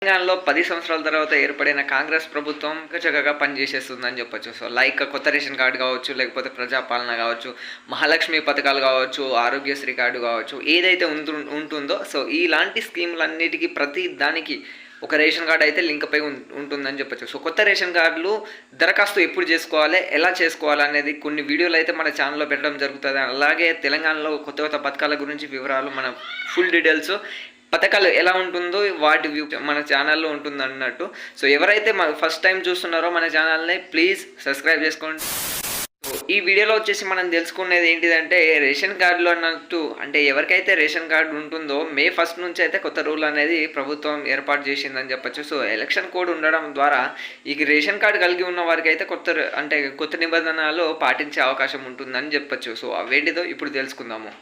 తెలంగాణలో 10 సంవత్సరాల తర్వాత ఏర్పడిన కాంగ్రెస్ ప్రభుత్వం చక్కగా పనిచేసేస్తుందని చెప్పొచ్చు. సో లైక్ కొత్త రేషన్ కార్డు కావచ్చు, లేకపోతే ప్రజాపాలన కావచ్చు, మహాలక్ష్మి పథకాలు కావచ్చు, ఆరోగ్యశ్రీ కార్డు కావచ్చు, ఏదైతే ఉంటుందో సో ఇలాంటి స్కీములన్నిటికీ ప్రతి దానికి ఒక రేషన్ కార్డు అయితే లింక్ పై ఉంటుందని చెప్పొచ్చు. సో కొత్త రేషన్ కార్డులు దరఖాస్తు ఎప్పుడు చేసుకోవాలి, ఎలా చేసుకోవాలి అనేది కొన్ని వీడియోలు అయితే మన ఛానల్లో పెట్టడం జరుగుతుంది. అలాగే తెలంగాణలో కొత్త కొత్త పథకాల గురించి వివరాలు, మన ఫుల్ డీటెయిల్స్, పథకాలు ఎలా ఉంటుందో వాటి మన ఛానల్లో ఉంటుంది అన్నట్టు. సో ఎవరైతే ఫస్ట్ టైం చూస్తున్నారో మన ఛానల్ని ప్లీజ్ సబ్స్క్రైబ్ చేసుకోండి. సో ఈ వీడియోలో వచ్చేసి మనం తెలుసుకునేది ఏంటిదంటే రేషన్ కార్డులు అన్నట్టు, అంటే ఎవరికైతే రేషన్ కార్డు ఉంటుందో మే 1 నుంచి అయితే కొత్త రూల్ అనేది ప్రభుత్వం ఏర్పాటు చేసిందని చెప్పచ్చు. సో ఎలక్షన్ కోడ్ ఉండడం ద్వారా ఈ రేషన్ కార్డు కలిగి ఉన్న వారికి అయితే కొత్త నిబంధనలు పాటించే అవకాశం ఉంటుందని చెప్పచ్చు. సో అవేంటిదో ఇప్పుడు తెలుసుకుందాము.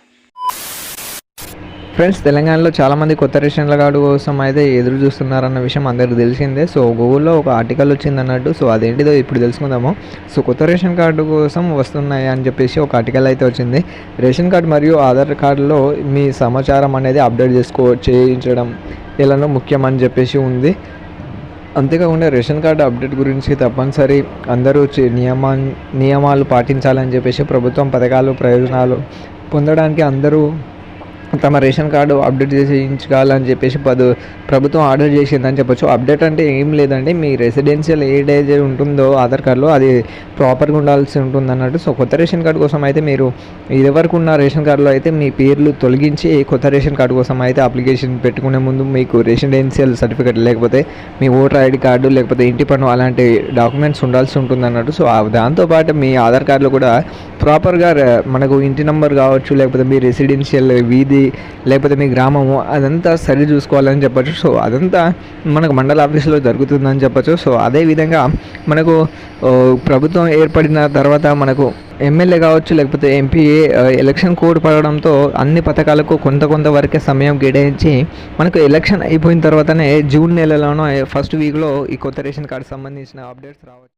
ఫ్రెండ్స్, తెలంగాణలో చాలామంది కొత్త రేషన్ కార్డు కోసం అయితే ఎదురు చూస్తున్నారన్న విషయం అందరికీ తెలిసిందే. సో గూగుల్లో ఒక ఆర్టికల్ వచ్చింది అన్నట్టు. సో అదేంటిదో ఇప్పుడు తెలుసుకుందాము. సో కొత్త రేషన్ కార్డు కోసం వస్తున్నాయి అని చెప్పేసి ఒక ఆర్టికల్ అయితే వచ్చింది. రేషన్ కార్డు మరియు ఆధార్ కార్డులో మీ సమాచారం అనేది అప్డేట్ చేయించడం ఇలానో ముఖ్యం అని చెప్పేసి ఉంది. అంతేకాకుండా రేషన్ కార్డు అప్డేట్ గురించి తప్పనిసరి అందరూ నియమాలు పాటించాలని చెప్పేసి ప్రభుత్వం పథకాలు ప్రయోజనాలు పొందడానికి అందరూ తమ రేషన్ కార్డు అప్డేట్ చేయించుకోవాలని చెప్పేసి ప్రభుత్వం ఆర్డర్ చేసిందని చెప్పొచ్చు. అప్డేట్ అంటే ఏం లేదండి, మీ రెసిడెన్షియల్ ఏదైతే ఉంటుందో ఆధార్ కార్డులో అది ప్రాపర్గా ఉండాల్సి ఉంటుంది అన్నట్టు. సో కొత్త రేషన్ కార్డు కోసం అయితే మీరు ఇదివరకు ఉన్న రేషన్ కార్డులో అయితే మీ పేర్లు తొలగించి కొత్త రేషన్ కార్డు కోసం అయితే అప్లికేషన్ పెట్టుకునే ముందు మీకు రెసిడెన్షియల్ సర్టిఫికేట్ లేకపోతే మీ ఓటర్ ఐడి కార్డు లేకపోతే ఇంటి పన్ను అలాంటి డాక్యుమెంట్స్ ఉండాల్సి ఉంటుంది అన్నట్టు. సో దాంతోపాటు మీ ఆధార్ కార్డులో కూడా ప్రాపర్గా మనకు ఇంటి నెంబర్ కావచ్చు, లేకపోతే మీ రెసిడెన్షియల్ వీధి లేకపోతే మీ గ్రామము అదంతా సరి చూసుకోవాలని చెప్పచ్చు. సో అదంతా మనకు మండల ఆఫీసులో జరుగుతుందని చెప్పచ్చు. సో అదేవిధంగా మనకు ప్రభుత్వం ఏర్పడిన తర్వాత మనకు ఎమ్మెల్యే కావచ్చు లేకపోతే ఎంపీ ఎలక్షన్ కోడ్ పడడంతో అన్ని పథకాలకు కొంత వరకే సమయం కేటాయించి మనకు ఎలక్షన్ అయిపోయిన తర్వాతనే జూన్ నెలలోనో 1st వీక్లో ఈ కొత్త రేషన్ కార్డు సంబంధించిన అప్డేట్స్ రావచ్చు.